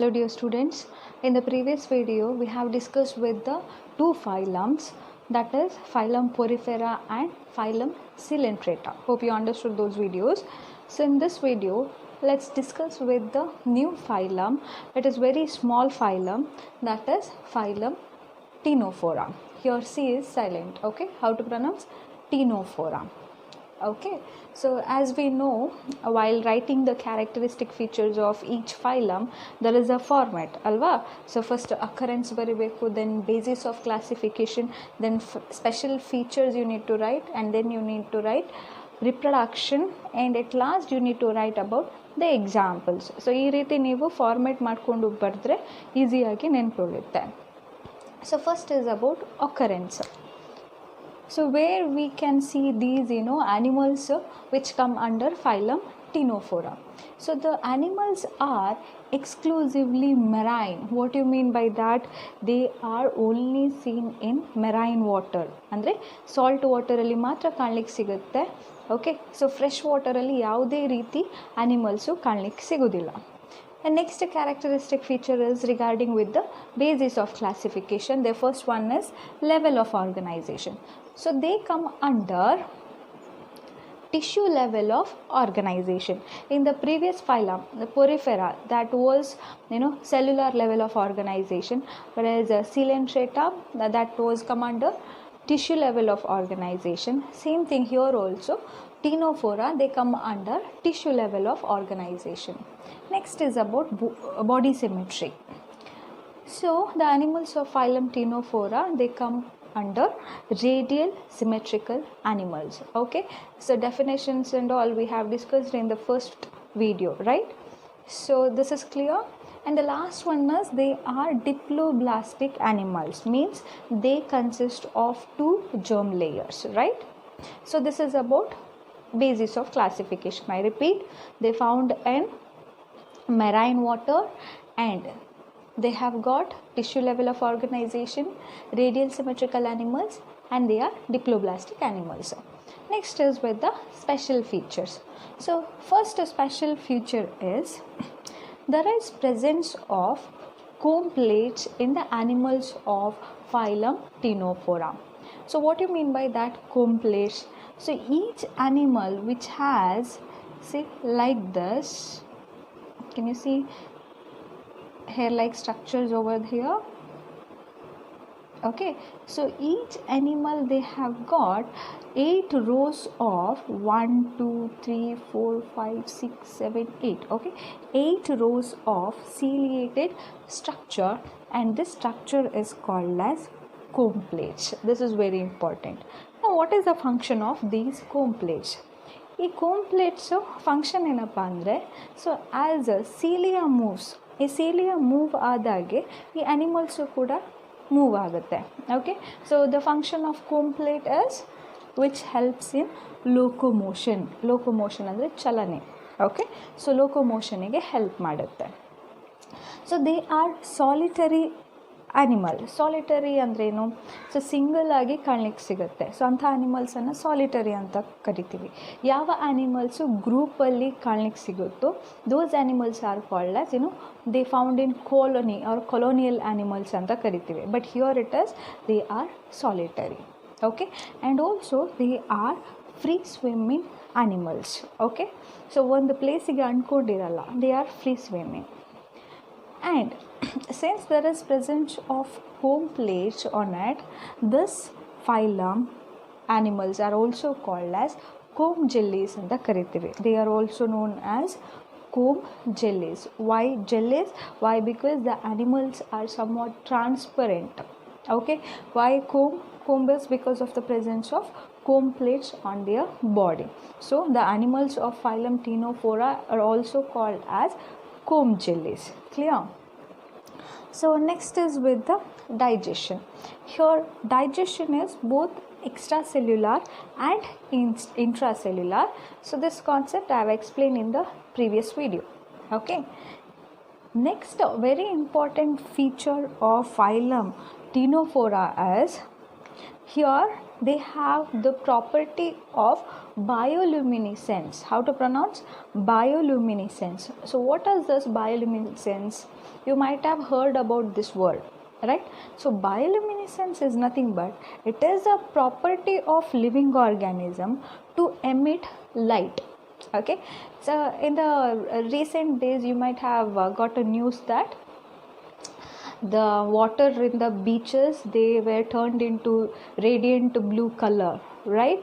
Hello dear students, in the previous video we have discussed with the two phylums, that is phylum Porifera and phylum Coelenterata. Hope you understood those videos. So in this video let's discuss with the new phylum. It is very small phylum, that is phylum Ctenophora. Here C is silent. Okay, how to pronounce Ctenophora? Okay, so as we know, while writing the characteristic features of each phylum, there is a format, alva. So first occurrence baribeku, then basis of classification, then special features you need to write, and then you need to write reproduction, and at last you need to write about the examples. So ಈ ರೀತಿ ನೀವು format ಮಾಡಿಕೊಂಡು ಬರೆದ್ರೆ ಈಸಿಯಾಗಿ ನೆನಪುಳಿಯುತ್ತೆ. So first is about occurrence. So where we can see these animals which come under phylum Ctenophora. So the animals are exclusively marine. What do you mean by that? They are only seen in marine water. Andre salt water alli matra ಕಾಣಲಿಕ್ಕೆ ಸಿಗುತ್ತೆ. Okay, so fresh water alli ಯಾವುದೇ ರೀತಿ animals ಕಾಣಲಿಕ್ಕೆ ಸಿಗುವುದಿಲ್ಲ. The next characteristic feature is regarding with the basis of classification. The first one is level of organization. So they come under tissue level of organization. In the previous phylum, the Porifera, that was cellular level of organization, whereas Coelenterata, that was come under tissue level of organization. Same thing here also. Ctenophora, they come under tissue level of organization. Next is about body symmetry. So the animals of phylum Ctenophora, they come under radial symmetrical animals. Okay, so definitions and all we have discussed in the first video, right? So this is clear. And the last one is they are diploblastic animals, means they consist of two germ layers, right? So this is about basis of classification. I repeat, they found in marine water and they have got tissue level of organization, radial symmetrical animals, and they are diploblastic animals. Next is with the special features. So first special feature is there is presence of comb plates in the animals of phylum Ctenophora. So what do you mean by that, comb plates? So each animal which has, say, like this, can you see hair like structures over here? Okay, so each animal they have got 8 rows of 1 2 3 4 5 6 7 8. Okay, 8 rows of ciliated structure, and this structure is called as comb plates. This is very important. Now what is the function of these comb plates? ಈ comb plates function ಏನಪ್ಪ ಅಂದರೆ, so as cilia moves, ಈ cilia move ಆದಾಗೆ ಈ animals ಕೂಡ move ಆಗುತ್ತೆ. Okay, so the function of comb plate is which helps in locomotion. Locomotion ಅಂದರೆ ಚಲನೆ. Okay, so ಲೋಕೋಮೋಷನಿಗೆ help ಮಾಡುತ್ತೆ. So they are solitary animal. Solitary ಅಂದ್ರೇನು? ಸೊ ಸಿಂಗಲ್ ಆಗಿ ಕಾಣಲಿಕ್ಕೆ ಸಿಗುತ್ತೆ. ಸೊ ಅಂಥ ಆ್ಯನಿಮಲ್ಸನ್ನು ಸಾಲಿಟರಿ ಅಂತ ಕರಿತೀವಿ. ಯಾವ ಆ್ಯನಿಮಲ್ಸು ಗ್ರೂಪಲ್ಲಿ ಕಾಣಲಿಕ್ಕೆ ಸಿಗುತ್ತೋ those animals are called as they found in colony or colonial animals ಅಂತ ಕರಿತೀವಿ. But here it is they are solitary. Okay, and also they are free swimming animals. Okay, so ಒಂದು ಪ್ಲೇಸಿಗೆ ಅಂದ್ಕೊಂಡಿರಲ್ಲ, they are free swimming. And since there is presence of comb plates on it, this phylum animals are also called as comb jellies ಅಂತ ಕರಿತೀವಿ. They are also known as comb jellies. Why jellies? Why? Because the animals are somewhat transparent. Okay, why comb? Comb is because of the presence of comb plates on their body. So the animals of phylum Ctenophora are also called as comb jellies. Clear? So next is with the digestion. Here digestion is both extracellular and intracellular. So this concept I have explained in the previous video. Okay, next very important feature of phylum Ctenophora is here they have the property of bioluminescence. How to pronounce? Bioluminescence. So what is this bioluminescence? You might have heard about this word, right? So bioluminescence is nothing but it is a property of living organism to emit light. Okay, so in the recent days you might have got a news that the water in the beaches, they were turned into radiant blue color, right?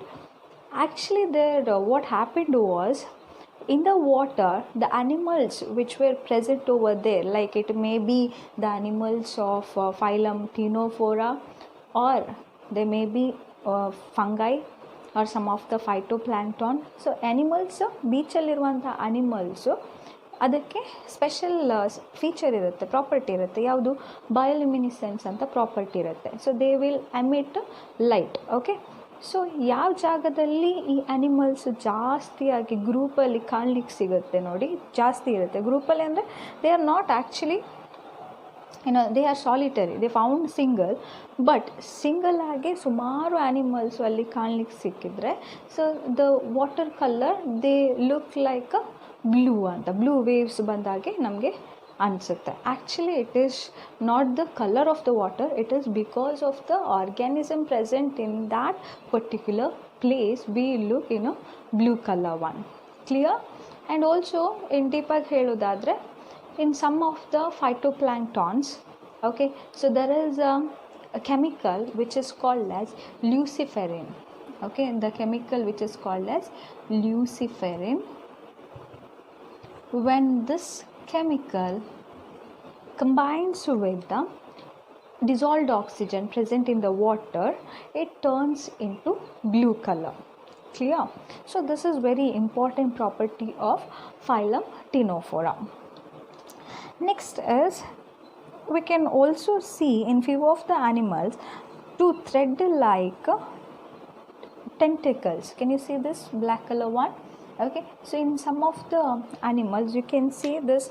Actually there what happened was, in the water the animals which were present over there, like it may be the animals of phylum Ctenophora, or they may be fungi or some of the phytoplankton. So animals, beach ಅಲ್ಲಿರುವಂಥ animals ಅದಕ್ಕೆ special feature ಇರುತ್ತೆ, property ಇರುತ್ತೆ. ಯಾವುದು? ಬಯೋಲ್ಯುಮಿನಿಸೆನ್ಸ್ ಅಂತ property ಇರುತ್ತೆ. So they will emit light. Okay, so ಯಾವ ಜಾಗದಲ್ಲಿ ಈ ಅನಿಮಲ್ಸ್ ಜಾಸ್ತಿಯಾಗಿ ಗ್ರೂಪಲ್ಲಿ ಕಾಣ್ಲಿಕ್ಕೆ ಸಿಗುತ್ತೆ ನೋಡಿ, ಜಾಸ್ತಿ ಇರುತ್ತೆ ಗ್ರೂಪಲ್ಲಿ ಅಂದರೆ they are not actually they are solitary, they found single, but single ಆಗಿ ಸುಮಾರು ಆ್ಯನಿಮಲ್ಸು ಅಲ್ಲಿ ಕಾಣ್ಲಿಕ್ಕೆ ಸಿಕ್ಕಿದ್ರೆ, so the water colour they look like a blue ಅಂತ, ಬ್ಲೂ ವೇವ್ಸ್ ಬಂದಾಗೆ ನಮಗೆ ಅನಿಸುತ್ತೆ. Actually it is not the colour of the water, it is because of the organism present in that particular place we look in a blue colour one. Clear? And also in ಡೀಪಾಗಿ ಹೇಳೋದಾದರೆ, in some of the phytoplanktons, okay, so there is a chemical which is called as luciferin. Okay, and the chemical which is called as luciferin, when this chemical combines with the dissolved oxygen present in the water, it turns into blue color. Clear? So this is very important property of phylum Ctenophora. Next is, we can also see in few of the animals two thread like tentacles. Can you see this black color one? Okay, so in some of the animals you can see this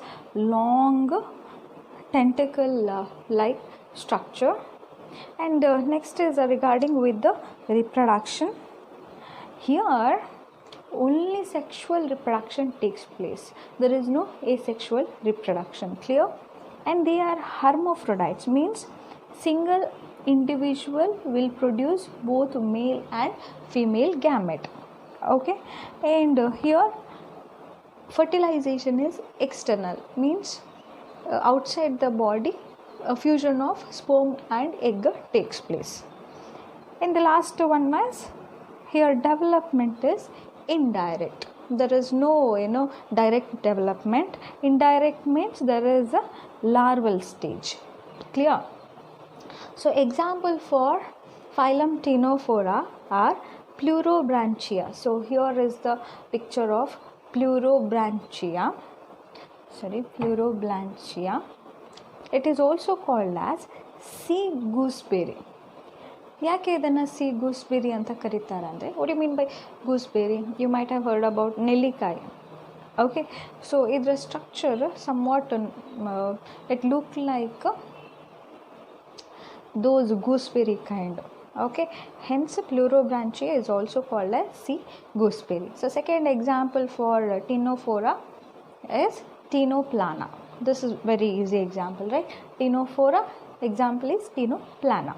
long tentacle like structure. And next is regarding with the reproduction. Here only sexual reproduction takes place, there is no asexual reproduction. Clear? And they are hermaphrodites, means single individual will produce both male and female gamete. Okay, and here fertilization is external, means outside the body a fusion of sperm and egg takes place. And the last one is, here development is indirect, there is no direct development. Indirect means there is a larval stage. Clear? So example for phylum Ctenophora are pleurobranchia. So here is the picture of pleurobranchia. It is also called as sea gooseberry. ಯಾಕೆ ಇದನ್ನು C gooseberry ಅಂತ ಕರೀತಾರೆ ಅಂದರೆ, what you mean by gooseberry? You might have heard about nellikai. Okay, so ಇದರ structure some what it look like those gooseberry kind. Okay, hence pleurobranchia is also called as sea gooseberry. So second example for Ctenophora is Ctenoplana. This is very easy example, right? Ctenophora example is Ctenoplana.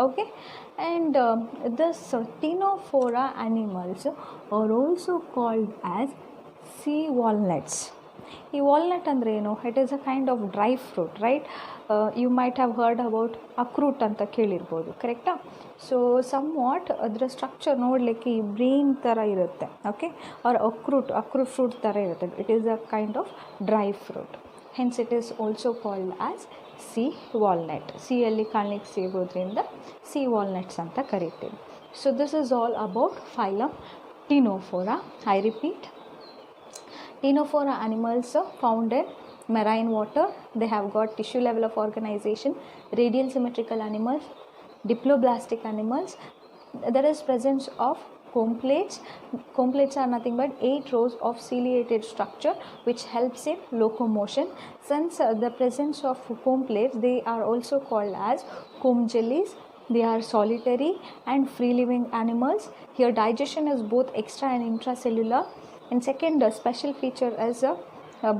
Okay, and this Ctenophora animals are also called as sea walnuts. ಈ walnut ಅಂದರೆ ಏನು? It is a kind of dry fruit, right? You might have heard about ಅಕ್ರೂಟ್ ಅಂತ ಕೇಳಿರ್ಬೋದು, ಕರೆಕ್ಟಾ? So somewhat ಅದರ structure ನೋಡಲಿಕ್ಕೆ ಈ ಬ್ರೇನ್ ಥರ ಇರುತ್ತೆ. ಓಕೆ, ಆರ್ ಅಕ್ರೂಟ್ ಫ್ರೂಟ್ ಥರ ಇರುತ್ತೆ. It is a kind of dry fruit, hence it is also called as C walnut. ಸಿಯಲ್ಲಿ ಕಾಣಲಿಕ್ಕೆ ಸಿಗೋದ್ರಿಂದ ಸಿ ವಾಲ್ನಟ್ಸ್ ಅಂತ ಕರಿತೀವಿ. So this is all about phylum Ctenophora. I repeat, Ctenophora animals found in marine water. They have got tissue level of organization, radial symmetrical animals, diploblastic animals. There is presence of comb plates. Comb plates are nothing but 8 rows of ciliated structure which helps in locomotion. Since the presence of comb plates, they are also called as comb jellies. They are solitary and free living animals. Here digestion is both extra and intracellular. And second, the special feature is a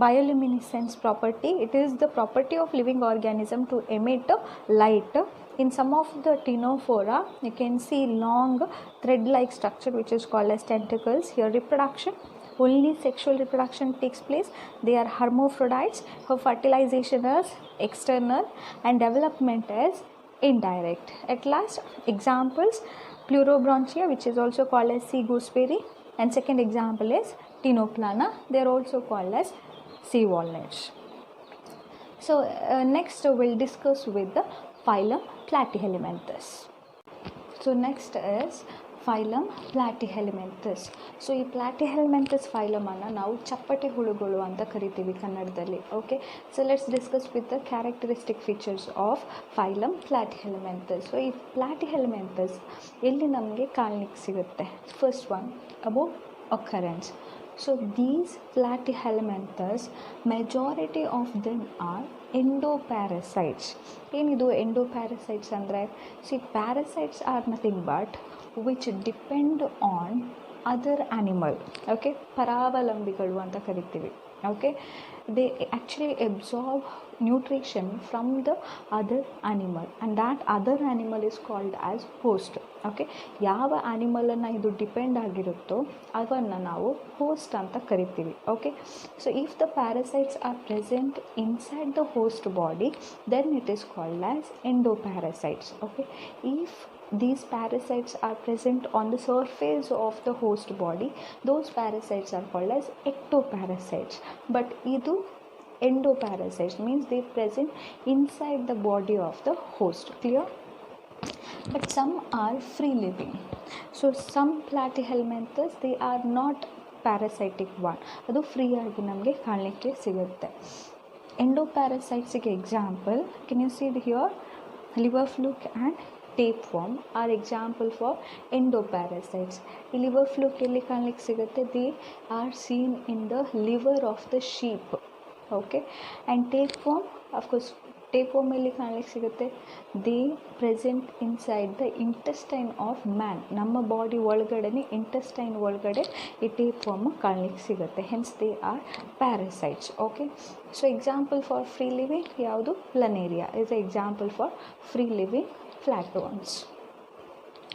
bioluminescence property. It is the property of living organism to emit light. In some of the Ctenophora, you can see long thread-like structure which is called as tentacles. Here reproduction, only sexual reproduction takes place. They are hermaphrodites. Her fertilization is external and development is indirect. At last, examples, Pleurobronchia, which is also called as sea gooseberry, and second example is Tinoplana. They are also called as sea walnuts. So next we'll discuss with the phylum Platyhelminthes. So next is phylum Platyhelminthes. So ಈ Platyhelminthes phylum ಅನ್ನು ನಾವು ಚಪ್ಪಟೆ ಹುಳುಗಳು ಅಂತ ಕರಿತೀವಿ ಕನ್ನಡದಲ್ಲಿ. Okay, so let's discuss with the characteristic features of phylum Platyhelminthes. So ಈ Platyhelminthes ಎಲ್ಲಿ ನಮಗೆ ಕಾಣಲಿಕ್ಕೆ ಸಿಗುತ್ತೆ? First one about occurrence. So these Platyhelminthes, majority of them are endoparasites. ಏನಿದು endoparasites ಅಂದರೆ? See, parasites are nothing but which depend on other animal. Okay, ಪರಾವಲಂಬಿಗಳು ಅಂತ ಕರಿತೀವಿ. Okay, they actually absorb nutrition from the other animal and that other animal is called as host. Okay, ಯಾವ ಆನಿಮಲನ್ನು ಇದು depend ಆಗಿರುತ್ತೋ ಅದನ್ನು ನಾವು host ಅಂತ ಕರಿತೀವಿ. Okay, so if the parasites are present inside the host body then it is called as endoparasites. Okay, if these parasites are present on the surface of the host body, those parasites are called as ectoparasites. But idu endoparasites means they present inside the body of the host. Clear? But some are free living. So some Platyhelminthes, they are not parasitic one. ಅದು free ಆಗಿ ನಮಗೆ ಕಾಣಲಿಕ್ಕೆ ಸಿಗುತ್ತೆ. ಎಂಡೋಪ್ಯಾರಸೈಟ್ಸ್ಗೆ example, can you see here, liver fluke and tapeworm are example for endoparasites. ಈ liver fluke ಎಲ್ಲಿ ಕಾಣಲಿಕ್ಕೆ ಸಿಗುತ್ತೆ? They are seen in the liver of the sheep. Okay, and tapeworm, of course, tapeworm ಎಲ್ಲಿ ಕಾಣಲಿಕ್ಕೆ ಸಿಗುತ್ತೆ? They present inside the intestine of man. ನಮ್ಮ body ಒಳಗಡೆ intestine ಒಳಗಡೆ ಈ ಟೇಪ್ವರ್ಮ್ ಕಾಣಲಿಕ್ಕೆ ಸಿಗುತ್ತೆ. Hence they are parasites. Okay, so example for free living ಯಾವುದು? Planaria is a example for free living flatworms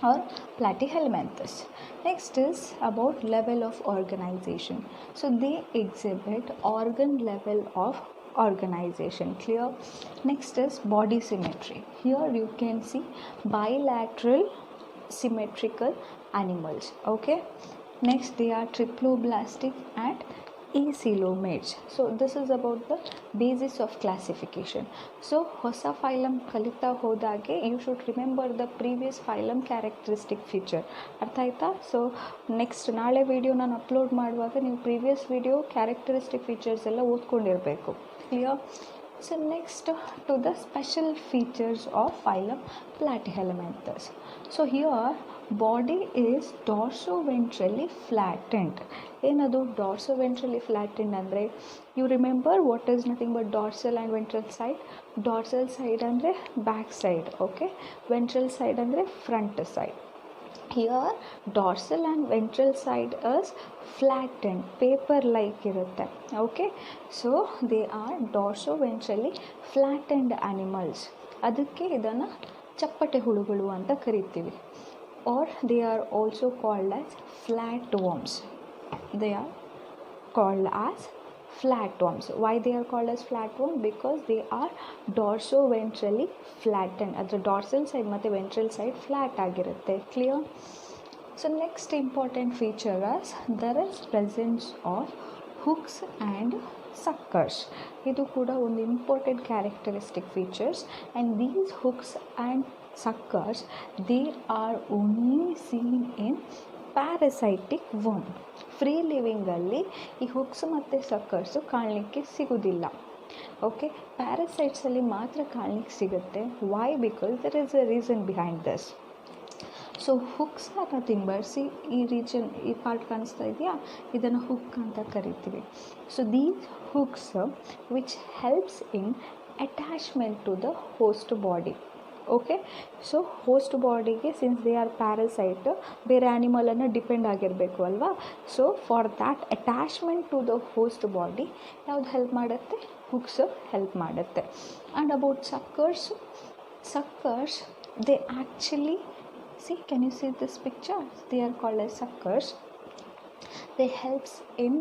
or Platyhelminthes. Next is about level of organization. So they exhibit organ level of organization. Clear? Next is body symmetry. Here you can see bilateral symmetrical animals. Okay, next they are triploblastic and acoelomates. So this is about the basis of classification. So ಹೊಸ phylum ಕಲಿತಾ ಹೋದಾಗೆ you should remember the previous phylum characteristic feature. ಅರ್ಥ ಆಯ್ತಾ? So next ನಾಳೆ video ನಾನು upload ಮಾಡುವಾಗ ನೀವು previous video characteristic features ಎಲ್ಲ ಓದ್ಕೊಂಡಿರಬೇಕು. Clear? So next to the special features of phylum Platyhelminthes. So here body is dorsoventrally flattened. ಏನದು dorsoventrally flattened ಅಂದರೆ? you remember what is nothing but dorsal and ventral side. dorsal side ಅಂದರೆ back side. okay, ventral side ಅಂದರೆ front side. Here dorsal and ventral side is flattened, paper like irutte. Okay, so they are dorsoventrally flattened animals. ಅದಕ್ಕೆ ಇದನ್ನು ಚಪ್ಪಟೆ ಹುಳುಗಳು ಅಂತ ಕರಿತೀವಿ. Or they are also called as flatworms. They are called as flatworms. Why they are called as flatworm? Because they are dorsoventrally flattened. ಅದರ dorsal side ಮತ್ತು ventral side flat ಆಗಿರುತ್ತೆ. Clear? So next important feature is there is presence of hooks and suckers. ಇದು ಕೂಡ ಒಂದು important characteristic features. And these hooks and suckers, they are only seen in parasitic worm. Free ಲಿವಿಂಗಲ್ಲಿ ಈ hooks ಮತ್ತು ಸಕ್ಕರ್ಸು ಕಾಣಲಿಕ್ಕೆ ಸಿಗೋದಿಲ್ಲ. Okay, ಪ್ಯಾರಸೈಟ್ಸಲ್ಲಿ ಮಾತ್ರ ಕಾಣಲಿಕ್ಕೆ ಸಿಗುತ್ತೆ. Why? Because there is a reason behind this. So hooks are nothing but, see ಈ region, ಈ ಪಾರ್ಟ್ ಕಾಣಿಸ್ತಾ ಇದೆಯಾ, ಇದನ್ನು ಹುಕ್ ಅಂತ ಕರಿತೀವಿ. So these hooks which helps in attachment to the host body. Okay. So host ಬಾಡಿಗೆ since they are parasite ಬೇರೆ ಆ್ಯನಿಮಲನ್ನು ಡಿಪೆಂಡ್ ಆಗಿರಬೇಕು ಅಲ್ವಾ. So for that attachment to the host body ಯಾವ್ದು ಹೆಲ್ಪ್ ಮಾಡುತ್ತೆ, ಹುಕ್ಸ್ ಹೆಲ್ಪ್ ಮಾಡುತ್ತೆ. And about suckers they actually see, can you see this picture, they are called as suckers. They helps in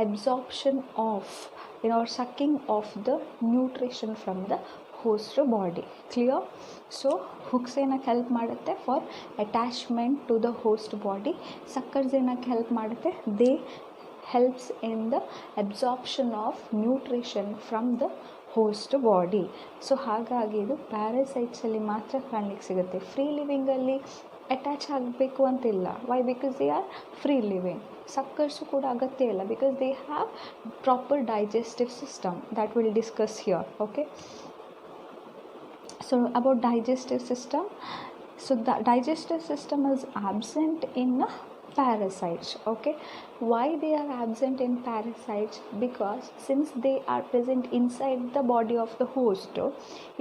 absorption of or sucking of the nutrition from the host body. Clear? So hooks ಏನಕ್ಕೆ help ಮಾಡುತ್ತೆ, for attachment to the host body. Suckers ಏನಕ್ಕೆ help ಮಾಡುತ್ತೆ, they helps in the absorption of nutrition from the host body. So ಹಾಗಾಗಿ ಇದು ಪ್ಯಾರಸೈಟ್ಸಲ್ಲಿ ಮಾತ್ರ ಕಾಣಲಿಕ್ಕೆ ಸಿಗುತ್ತೆ. Free ಲಿವಿಂಗಲ್ಲಿ attach ಆಗಬೇಕು ಅಂತಿಲ್ಲ. Why? Because they are free living. Suckers ಕೂಡ ಅಗತ್ಯ ಇಲ್ಲ, because they have proper digestive system that we'll discuss here. Okay, so about digestive system, so the digestive system is absent in parasites. Okay, why they are absent in parasites? Because since they are present inside the body of the host,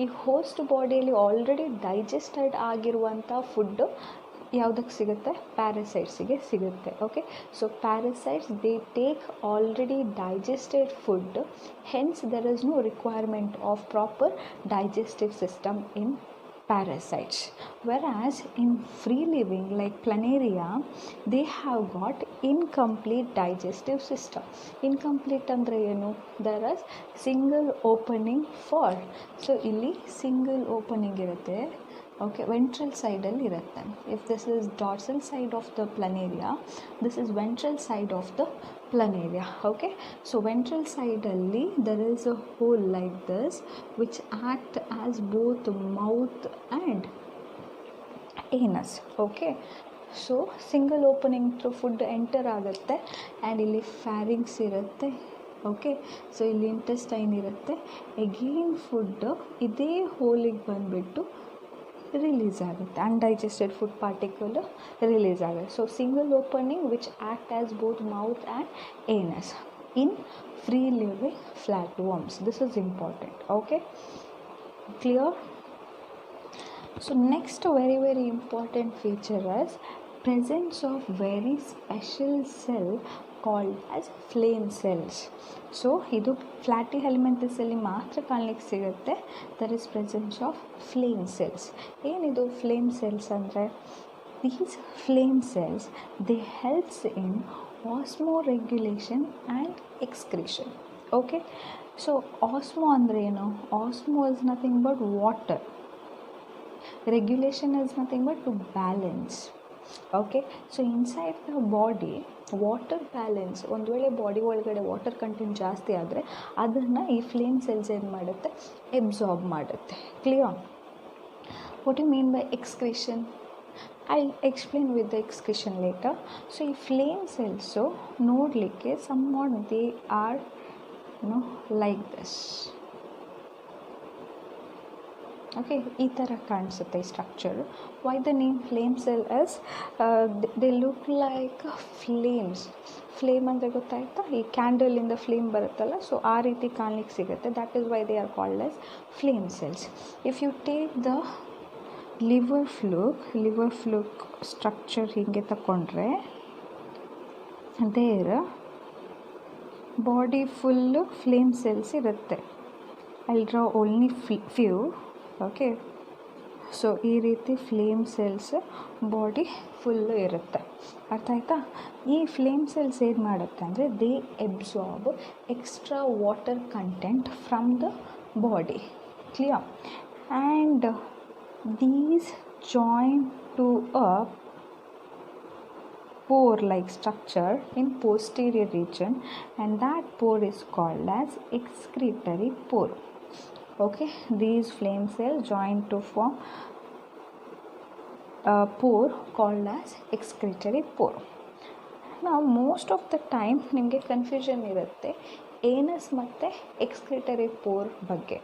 ಈ host ಬಾಡಿಯಲ್ಲಿ already digested ಆಗಿರುವಂಥ food ಯಾವುದಕ್ಕೆ ಸಿಗುತ್ತೆ, ಪ್ಯಾರಸೈಟ್ಸಿಗೆ ಸಿಗುತ್ತೆ. Okay, so parasites they take already digested food, hence there is no requirement of proper digestive system in parasites. Whereas in free living like planaria, they have got incomplete digestive system. Incomplete andre enu, there is single opening for, so illi single opening irutte. Okay, ventral side alli irutte. If this is dorsal side of the planaria, this is ventral side of the planaria. Okay, so ventral side alli there is a hole like this which act as both mouth and anus. Okay, so single opening through food enter ಆಗುತ್ತೆ. And ಇಲ್ಲಿ pharynx ಇರುತ್ತೆ. Okay, so ಇಲ್ಲಿ intestine ಇರುತ್ತೆ. Again food ಇದೇ ಹೋಲಿಗೆ ಬಂದುಬಿಟ್ಟು release ಆಗುತ್ತೆ, undigested food particle release ಆಗುತ್ತೆ. So single opening which act as both mouth and anus in free living flat worms. This is important. Okay, clear? So next very important feature is presence of very special cell called as flame cells. So ಇದು Platyhelminthes ಅಲ್ಲಿ ಮಾತ್ರ ಕಾಣಲಿಕ್ಕೆ ಸಿಗುತ್ತೆ. there is presence of flame cells. ಏನಿದು flame cells ಅಂದರೆ, these flame cells they helps in osmoregulation and excretion. Okay, so osmo ಅಂದರೆ ಏನು? osmo is nothing but water. Regulation is nothing but to balance. Okay, so inside the body water balance, ಒಂದು ವೇಳೆ body ಒಳಗಡೆ water content ಜಾಸ್ತಿ ಆದರೆ ಅದನ್ನು ಈ flame cells ಏನು ಮಾಡುತ್ತೆ, ಎಬ್ಸಾರ್ಬ್ ಮಾಡುತ್ತೆ. Clear? What you mean by excretion? I explain with the excretion later. So ಈ ಫ್ಲೇಮ್ ಸೆಲ್ಸು ನೋಡಲಿಕ್ಕೆ some what they are like this. Okay, ಈ ಥರ ಕಾಣಿಸುತ್ತೆ ಈ structure. Why the name flame cell is they look like flames. Flame ಅಂದರೆ ಗೊತ್ತಾಯ್ತಾ, ಈ ಕ್ಯಾಂಡಲಿಂದ flame ಬರುತ್ತಲ್ಲ, ಸೊ ಆ ರೀತಿ ಕಾಣಲಿಕ್ಕೆ ಸಿಗುತ್ತೆ. That is why they are called as flame cells. If you take the liver fluke structure ಹೀಗೆ ತಗೊಂಡ್ರೆ, their body full flame cells ಇರುತ್ತೆ. I draw only few. Okay, so ಈ ರೀತಿ ಫ್ಲೇಮ್ ಸೆಲ್ಸ್ ಬಾಡಿ ಫುಲ್ಲು ಇರುತ್ತೆ. ಅರ್ಥ ಆಯ್ತಾ? ಈ flame cells ಏನು ಮಾಡುತ್ತೆ ಅಂದರೆ, they absorb extra water content from the body. Clear? And these join to a pore like structure in posterior region, and that pore is called as excretory pore. Okay, these flame cells join to form a pore called as excretory pore. Now most of the time ನಿಮಗೆ confusion ಇರುತ್ತೆ anus ಮತ್ತು excretory four ಬಗ್ಗೆ.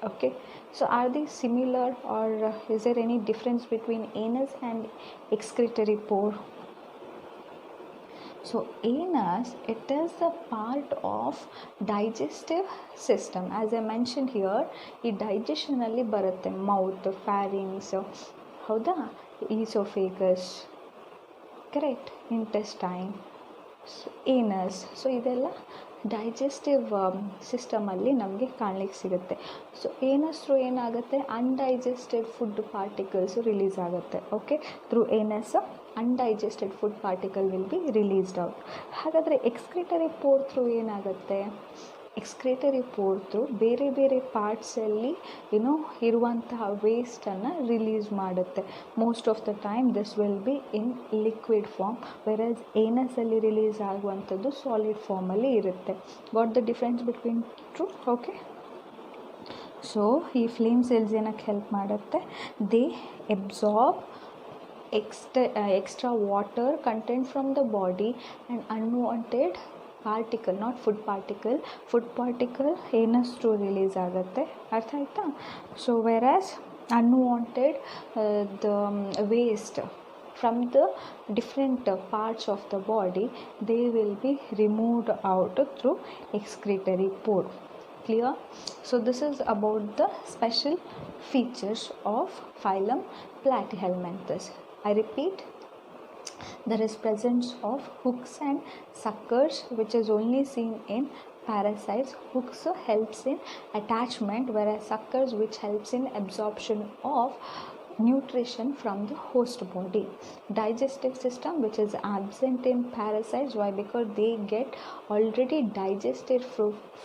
Okay, so are these similar or is there any difference between anus and excretory pore? So anus, it is a part of digestive system. As I mentioned here, ಈ digestion ಅಲ್ಲಿ ಬರುತ್ತೆ. Mouth, pharynx, ಹೌದಾ, oesophagus, correct, intestine, anus. So ಇದೆಲ್ಲ digestive ಸಿಸ್ಟಮಲ್ಲಿ ನಮಗೆ ಕಾಣಲಿಕ್ಕೆ ಸಿಗುತ್ತೆ. So anus through ಏನಾಗುತ್ತೆ, ಅನ್ಡೈಜೆಸ್ಟೆಡ್ ಫುಡ್ ಪಾರ್ಟಿಕಲ್ಸು ರಿಲೀಸ್ ಆಗುತ್ತೆ. Okay, through anus undigested food particle will be released out. ಹಾಗಾದರೆ ಎಕ್ಸ್ಕ್ರಿಟರಿ ಪೋರ್ ಥ್ರೂ ಏನಾಗುತ್ತೆ, ಎಕ್ಸ್ಕ್ರೇಟರಿ ಪೋರ್ ಥ್ರೂ ಬೇರೆ ಬೇರೆ ಪಾರ್ಟ್ಸಲ್ಲಿ ಇರುವಂತಹ ವೇಸ್ಟನ್ನು ರಿಲೀಸ್ ಮಾಡುತ್ತೆ. Most of the time this will be in liquid form, whereas ಏನಸಲ್ಲಿ ರಿಲೀಸ್ ಆಗುವಂಥದ್ದು ಸಾಲಿಡ್ ಫಾರ್ಮಲ್ಲಿ ಇರುತ್ತೆ. What the difference between true? Okay, so ಈ ಫ್ಲೇಮ್ ಸೆಲ್ಸ್ ಏನಕ್ಕೆ ಹೆಲ್ಪ್ ಮಾಡುತ್ತೆ, they absorb extra water content from the body and unwanted particle, not food particle anus through release ಆಗುತ್ತೆ. ಅರ್ಥ ಆಯ್ತಾ? So whereas unwanted the waste from the different parts of the body, they will be removed out through excretory pore. Clear? So this is about the special features of phylum Platyhelminthes. I repeat, there is presence of hooks and suckers, which is only seen in parasites. Hooks helps in attachment, whereas suckers which helps in absorption of nutrition from the host body. Digestive system which is absent in parasites. Why? Because they get already digested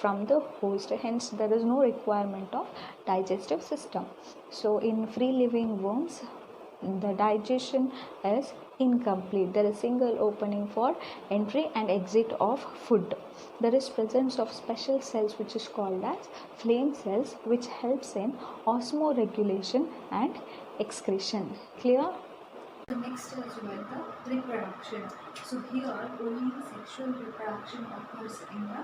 from the host, hence there is no requirement of digestive system. So in free living worms, the digestion is incomplete. There is single opening for entry and exit of food. There is presence of special cells which is called as flame cells, which helps in osmoregulation and excretion. Clear? The next is with the reproduction. So here only sexual reproduction occurs in the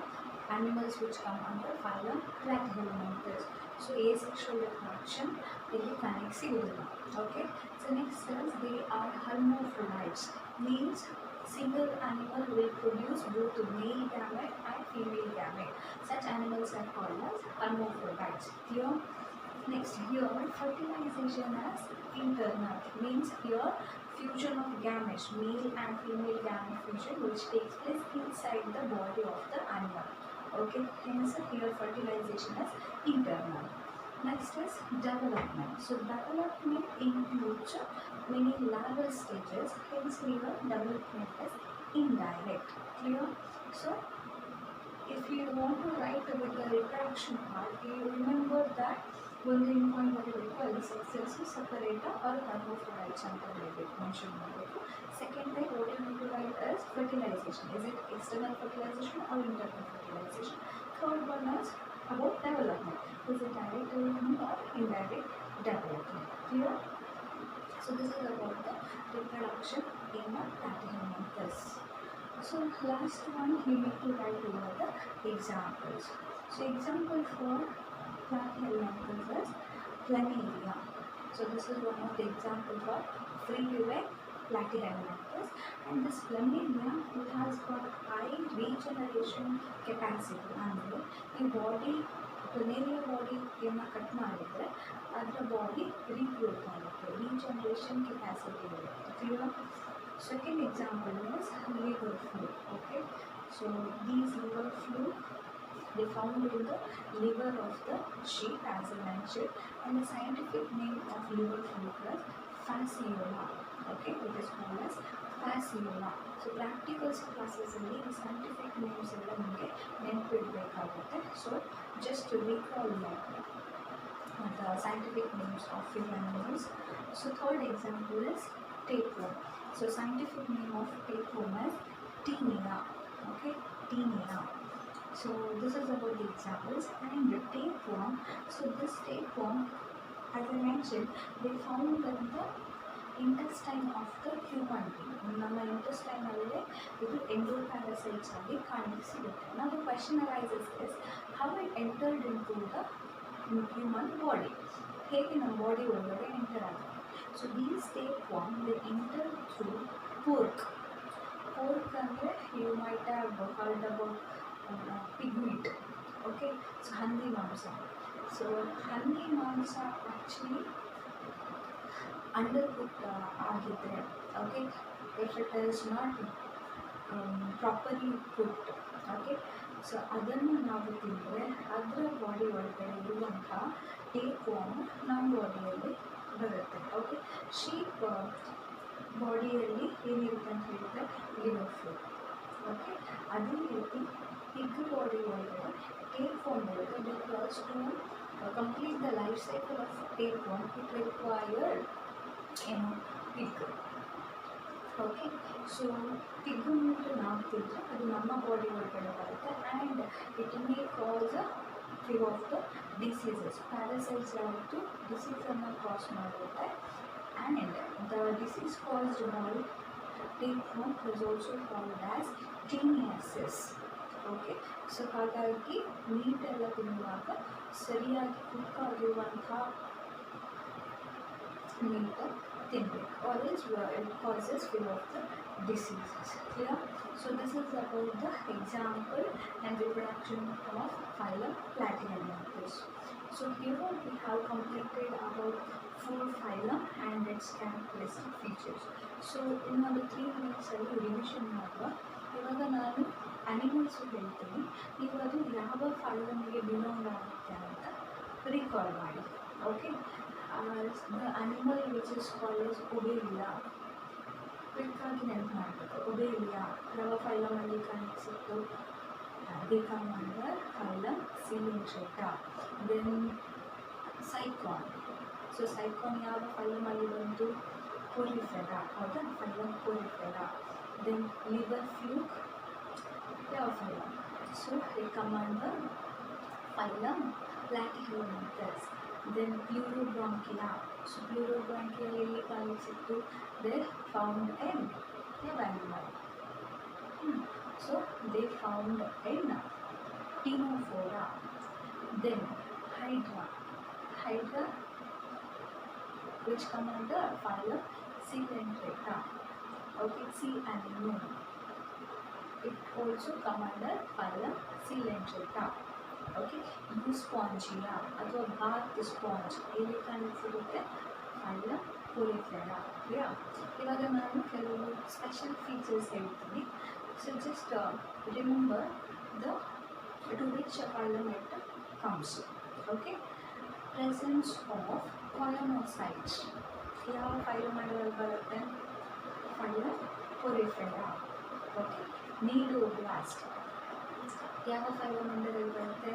animals which come under phylum Platyhelminthes. So asexual reproduction ಇಲ್ಲಿ connect ಸಿಗುವುದಿಲ್ಲ. Okay, so next is they are hermaphrodites, means single animal will produce both male gamete and female gamete. Such animals are called as hermaphrodites. Clear? Next, here fertilization as internal, means here fusion of gametes, male and female gamete fusion, which takes place inside the body of the animal. Okay, hence here fertilization is internal. Next is development. So development includes many larval stages, hence here development is indirect. Clear? So if you want to write with the reproduction part, you remember that ಒಂದು ಇಂಪಾಯಿಂಟ್ ಬರಬೇಕು, ಅಲ್ಲಿ sexes ಸಪರೇಟ R hermaphrodites ಅಂತ ಬರಬೇಕು, mention ಮಾಡಬೇಕು. Second type what you need to write is fertilisation. Is it external fertilisation or internal fertilisation? Third one is about development. Is it direct development or indirect development? Clear? So this is about the reproduction in the Platyhelminthes. So last one we need to write over the examples. So example for Platyhelminthes is planaria. So this is one of the examples for free living Platyhelminthes, and this planaria, it has got high regeneration capacity. ಅಂದರೆ ಈ body planaria ಬಾಡಿಯನ್ನು cut ಮಾಡಿದರೆ ಅದರ body regrowth ಆಗುತ್ತೆ, regeneration capacity ಇರುತ್ತೆ. Clear? Second example is liver fluid. Okay, so these liver fluid, they found in the liver of the sheep, as I mentioned, and the scientific name of liver fluid is fasciola. Okay, it is called as fasciola. So practical classes ಅಲ್ಲಿ ಈ scientific names ಎಲ್ಲ ನಿಮಗೆ ನೆನಪಿಡಬೇಕಾಗುತ್ತೆ. So just to recall the scientific names of few animals. So third example is tapeworm. So scientific name of tapeworm is Tinea. Okay, Tinea. So this is about the examples. And the tapeworm, so this tapeworm, as I mentioned, they found that the intestine of the human being, ನಮ್ಮ intestine ಅಲ್ಲೇ ಇದು endoparasites ಆಗಿ ಕಾಣಲಿಕ್ಕೆ ಸಿಗುತ್ತೆ. Now the question arises is how it entered into the human body. ಹೇಗೆ ನಮ್ಮ body ಒಳಗಡೆ enter ಆಗುತ್ತೆ? So these tapeworm, they enter through PUC. pork ಅಂದರೆ you might have heard about pig meat. Okay, so ಹಂದಿ ಮಾಂಸ. So ಹಂದಿ ಮಾಂಸ actually under cook ಆಗಿದ್ದರೆ, okay, if it is not properly cooked, okay, so ಅದನ್ನು ನಾವು ತಿಂದರೆ ಅದರ ಬಾಡಿ ಒಳಗಡೆ ಇರುವಂಥ ಟೇಕ್ ವಾರ್ಮ್ ನಮ್ಮ ಬಾಡಿಯಲ್ಲಿ ಬರುತ್ತೆ. ಓಕೆ, ಶೀಪ್ ಬಾಡಿಯಲ್ಲಿ ಏನಿರುತ್ತೆ ಅಂತ ಹೇಳಿದ್ರೆ ಲಿವರ್ ಫ್ಲೂಯಿಡ್. ಓಕೆ, ಅದೇ ರೀತಿ ಪಿಗ್ ಬಾಡಿ ಒಳಗಡೆ ಟೇಕ್ ವಾರ್ಮ್ ಇರುತ್ತೆ. Because to complete the life cycle of tapeworm it required pig. Okay, so pig meat ನಾವು ತಿಂದರೆ ಅದು ನಮ್ಮ ಬಾಡಿ ಒಳಗಡೆ ಬರುತ್ತೆ and it may cause few of the diseases. Parasites ಯಾವತ್ತು ಡಿಸೀಸನ್ನು ಕಾಸ್ ಮಾಡುತ್ತೆ and the disease caused by tapeworm is also called as taeniasis. Okay, so ಹಾಗಾಗಿ ಮೀಟೆಲ್ಲ ತಿನ್ನುವಾಗ ಸರಿಯಾಗಿ ಕುಕ್ ಆಗಿರುವಂಥ ಮೀಟ್ ತಿನ್ನಬೇಕು, or else it causes few of the diseases. Clear? So this is about the example and reproduction of phylum Platyhelminthes. So here we have completed about 4 phylum and its characteristic features. So ಇನ್ನೊಂದು 3 minutes ಅಲ್ಲಿ revision ಮಾಡುವ. ಇವಾಗ ನಾನು animals ಹೇಳ್ತೀನಿ, ನೀವು ಅದು ಯಾವ ಫೈಲಮ್ಗೆ belong ಆಗುತ್ತೆ ಅಂತ ರಿಕಾಲ್ ಮಾಡಿ. Okay, the animal which is called as obelia, ಕ್ವಿಕ್ಕಾಗಿ ನೆನಪು ಮಾಡಬೇಕು. ಒಬೇಲಿಯಾ ಯಾವ ಫೈಲಮಲ್ಲಿ ಕಾಣಿಸಿತ್ತು? they come under phylum Coelenterata. Then sycon. So sycon ಯಾವ ಫೈಲಮಲ್ಲಿ ಬಂತು? ಪೊರಿಫೆರಾ. ಹೌದಾ? Phylum porifera. Then liver fluke ಯಾವ phylum? So it come under phylum Platyhelminthes. Then plurobronchia. So plurobronchia ಎಲ್ಲಿ ಕಾಣಿಸಿತ್ತು? they found in ಯಾವ animal? So they found in Ctenophora. Then hydra. Hydra which come under phylum Coelenterata. Okay, sea animal. It also come under phylum Coelenterata. Okay, Euspongia ಅಥವಾ bath sponge ಎಲ್ಲಿ ಕಾಣಿಸಿರುತ್ತೆ? Phylum Porifera. ಯಾ, ಇವಾಗ ನಾನು ಕೆಲವು special features ಹೇಳ್ತೀನಿ. So just remember the to which phylum it comes. Okay, presence of choanocytes ಯಾವ phylum ಅಲ್ಲಿ ಬರುತ್ತೆ? Phylum Porifera. Okay, ನೀಡೋಬ್ಲಾಸ್ಟ್ ಯಾವ ಫೈಲಮ್ ಅಂಡರಲ್ಲಿ ಬರುತ್ತೆ?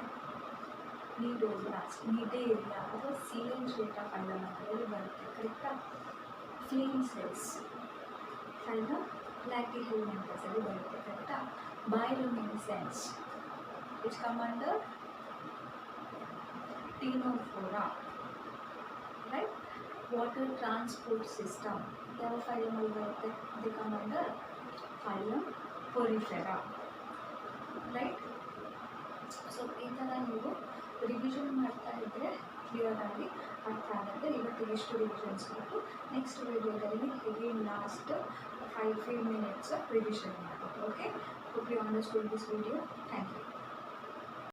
ನೀಡೋಬ್ಲಾಸ್ಟ್. ನಿಡೇರಿಯಾ ಅಥವಾ Coelenterata ಫೈಲಮ್ ಅಂಡರಲ್ಲಿ ಬರುತ್ತೆ. ಕರೆಕ್ಟಾ? ಫ್ಲೇಮ್ ಸೆಲ್ಸ್ ಫೈಲಮ್ Platyhelminthes ಅಲ್ಲಿ ಬರುತ್ತೆ. ಕರೆಕ್ಟಾ? ಬಯೋಲುಮಿನೆಸೆನ್ಸ್ which come under Ctenophora. Right? Water transport system ಯಾವ ಫೈಲಮ್ ಅಲ್ಲಿ ಬರುತ್ತೆ? they come under phylum Porifera. Right? So ಈ ಥರ ನೀವು ರಿವಿಷನ್ ಮಾಡ್ತಾ ಇದ್ದರೆ ಕ್ಲಿಯರ್ ಆಗಿ ಅರ್ಥ ಆಗುತ್ತೆ. ಇವತ್ತಿಗೆ ಎಷ್ಟು ರಿವಿಷನ್ಸ್ ಆಯಿತು. ನೆಕ್ಸ್ಟ್ ವಿಡಿಯೋದಲ್ಲಿ ಅಗೇನ್ ಲಾಸ್ಟ್ 5 minutes ರಿವಿಷನ್ ಮಾಡೋದು. Okay, hope you understood this video. Thank you.